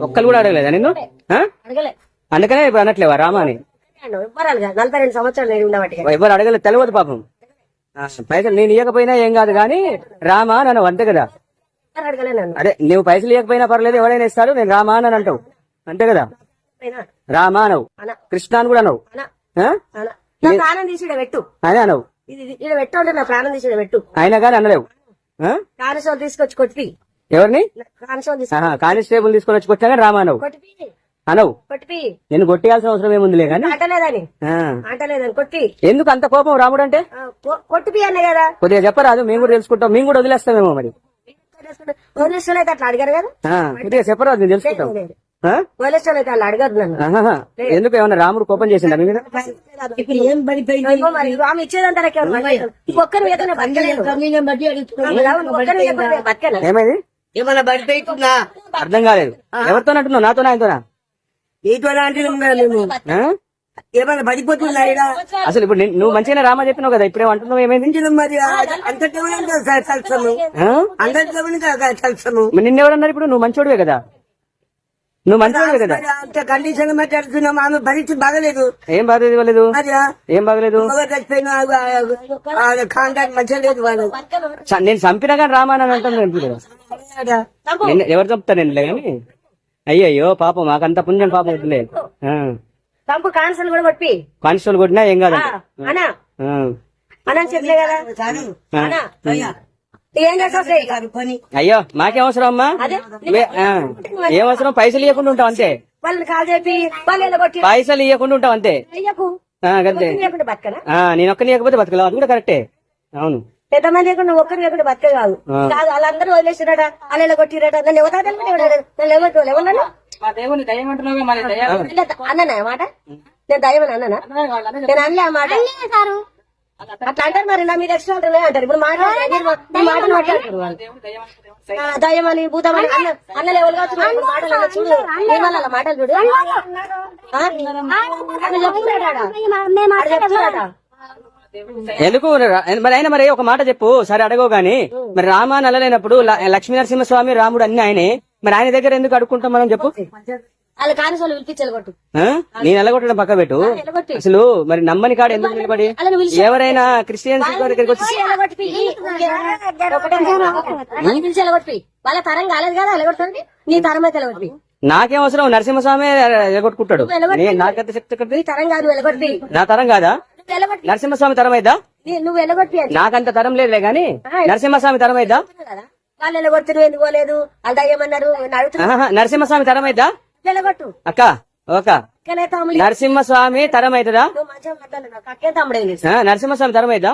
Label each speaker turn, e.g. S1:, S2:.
S1: ఒక్కరు కూడా అడగలేదా నిన్ను? అందుకనే ఇప్పుడు అనట్లేవా రామా అని?
S2: 42 సంవత్సరాలు
S1: ఎవరు అడగలేదు, తెలియదు పాపం. పైసలు నేను ఇవ్వకపోయినా ఏం కాదు కానీ రామా నన్ను అంతే కదా. అదే నువ్వు పైసలు ఇవ్వకపోయినా పర్లేదు, ఎవరైనా ఇస్తాడు, నేను రామా అని అంటావు అంతే కదా. రామా అనవు, కృష్ణ అని కూడా అనవు,
S2: ప్రాణం తీసి పెట్టు
S1: అని అనవు.
S2: ఇది పెట్టు అంటే నా ప్రాణం తీసి పెట్టు
S1: అయినా కానీ అనలేవు.
S2: కానిస్టేబుల్ తీసుకొచ్చి కొట్టి,
S1: ఎవరిని? కానిస్టేబుల్ తీసుకొని వచ్చి కొట్టినా కానీ రామా అనవు అనవు. నేను కొట్టేయాల్సిన అవసరం ఏముందిలే కానీ
S2: అంటలేదని కొట్టి.
S1: ఎందుకు అంత కోపం రాముడు అంటే?
S2: కొట్టి అన్న కదా,
S1: కొద్దిగా చెప్పరాదు, మేము కూడా తెలుసుకుంటాం, మేము కూడా వదిలేస్తామేమో మరి.
S2: వదిలేస్తే అట్లా అడిగారు కదా,
S1: కొద్దిగా చెప్పరాదు, నేను తెలుసుకుంటాం.
S2: వదిలేస్తే అట్లా అడగదు నన్ను.
S1: ఎందుకు ఏమన్నా రాముడు కోపం చేసిందా మీ మీద?
S2: ఆమె ఇచ్చేదంతా ఒక్కరు
S1: ఏమైంది?
S2: ఏమన్నా బడిపోయిందా?
S1: అర్థం కాలేదు. ఎవరితో అంటున్నావు? నాతోనా ఆయనతోనా?
S2: ఏమన్నా పడిపోతుందా?
S1: అసలు ఇప్పుడు నువ్వు మంచిగా రామా చెప్పినావు కదా, ఇప్పుడే అంటున్నావు ఏమైంది?
S2: మరి అంతట్లో
S1: నిన్నెవరన్నారు? ఇప్పుడు నువ్వు మంచోడివే కదా, నువ్వు మంచోడివే కదా.
S2: అంత కండిషన్ మాట్లాడుతున్నాం, ఆమె పరిస్థితి బాగలేదు.
S1: ఏం బాగలేదు? ఏం బాగలేదు?
S2: కాంటాక్ట్ మంచిగా లేదు. వాళ్ళు
S1: నేను చంపినా కానీ రామా అని అంటాను. ఎవరు చంపుతా నేను కానీ? అయ్యయ్యో పాపం, మాకంత పుణ్యం పాపం అవుతుంది.
S2: తప్పు కానిస్టేబుల్ కూడా కొట్టి,
S1: కానిస్టేబుల్ కొట్టినా ఏం కాదు
S2: అన్నా చెప్పలే కదా. ఏం చేస్తావు?
S1: అయ్యో మాకేం అవసరం అమ్మా, ఏం అవసరం? పైసలు ఇవ్వకుండా ఉంటావు అంతే.
S2: వాళ్ళని కాల్ చెప్పి వాళ్ళు కొట్టి
S1: పైసలు ఇవ్వకుండా ఉంటావు అంతే. అంతే, నేను ఒక్కని ఇవ్వకపోతే బతకలేవు, అది కూడా కరెక్టే. అవును,
S2: ఎంతమంది నువ్వు ఒక్కరు లేకుండా బతక కాదు. కాదు వాళ్ళందరూ వదిలేసిరట, అలా కొట్టిరట. నన్ను అన్నా మాట, నేను దయమని అన్నానా? నేను అనలే ఆ మాట. అట్లా అంటారు మరి, నా మీద ఎక్స్ట్రా అంటారు. ఇప్పుడు మాటలు మాట్లాడతారు వాళ్ళు, దయమని భూతమని అన్నలు ఎవరు కావచ్చు. మాటలు చూడు, ఏమన్నా మాటలు చూడు చెప్తున్నాడా?
S1: ఎందుకు మరి? అయినా మరి ఒక మాట చెప్పు, సరే అడగవు గాని. మరి రామా నల్లలేనప్పుడు లక్ష్మీ నరసింహస్వామి రాముడు అన్ని ఆయనే, మరి ఆయన దగ్గర ఎందుకు అడుక్కుంటాం మనం చెప్పు?
S2: వాళ్ళ కానిస్టేబుల్ పిలిపించగొట్టు.
S1: నేను ఎలగొట్టడం పక్క పెట్టు. అసలు మరి నమ్మని కాడ ఎందుకు నిలబడి? ఎవరైనా క్రిస్టియన్స్ దగ్గరికి వచ్చి
S2: వాళ్ళ తరం కాలేదు కదా, ఎలగొట్టండి. నీ తరం అయితే ఎలగొట్టి
S1: నాకేం అవసరం? నరసింహస్వామి ఎలగొట్టుకుంటాడు. నాకంత శక్తి
S2: తరం కాదు, ఎలగొట్టి.
S1: నా తరం కాదా? నరసింహస్వామి తరం అయిద్దా?
S2: నువ్వు ఎలగొట్టి.
S1: నాకంత తరం లేదులే గాని నరసింహస్వామి తరం అయిద్దా?
S2: వాళ్ళు ఎలగొడుతున్నారు, ఎందుకు పోలేదు? వాళ్ళు దయ్యమన్నారు.
S1: నరసింహస్వామి తరం అయిద్దా?
S2: ఎలగొట్టు
S1: అక్క. ఒక నరసింహస్వామి తరం అవుతుందా?
S2: తమ్ముడే
S1: నరసింహస్వామి తరం అయిద్దా?